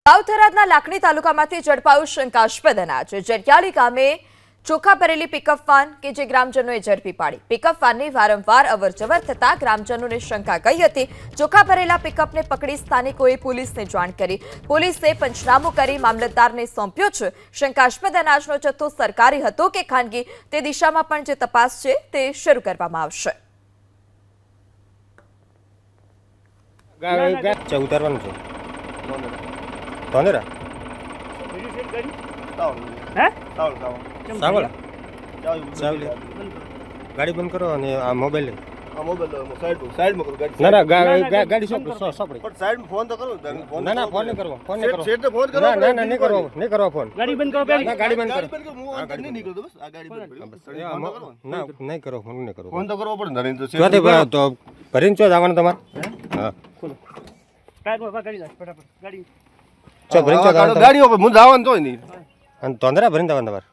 સાવથરાદના લાખણી તાલુકામાંથી ઝડપાયું શંકાસ્પદ અનાજ જરિયાળી ગામે ચોખા ભરેલી પિકઅપ વાન કે જે ગ્રામજનોએ ઝડપી પાડી પિકઅપ વાનની વારંવાર અવરજવર થતા ગ્રામજનોને શંકા ગઈ હતી ચોખા ભરેલા પિકઅપને પકડી સ્થાનિકોએ પોલીસને જાણ કરી પોલીસે પંચનામું કરી મામલતદારને સોંપ્યો છે શંકાસ્પદ અનાજનો જથ્થો સરકારી હતો કે ખાનગી તે દિશામાં પણ જે તપાસ છે તે શરૂ કરવામાં આવશે ઉતારવાનું છે તોંદરા સાવળ ગાડી બંધ કરો અને આ મોબાઈલ ના ના ગાડી સોંપડી સાઈડ ફોન તો કરો ના ના ફોન નહીં કરવો ફોન નહીં કરવો સેટ ફોન કરો ના ના નહીં કરવો નહીં કરવો ફોન ગાડી બંધ કરો ના ગાડી બંધ કરો હું અંદર નહીં નીકળતો બસ આ ગાડી બંધ ના નહીં કરવો ફોન નહીં કરવો ફોન તો કરવો પડે નરેન્દ્ર ચોથી તો ભરીને ચો જવાનું તમારે હા ટાયરમાં ગાડી જાય ફટાફટ ગાડી ચો ભરીને ચો જવાનું ગાડીઓ પર હું જવાનું તો નહીં અને તોંદરા ભરીને જવાનું તમારે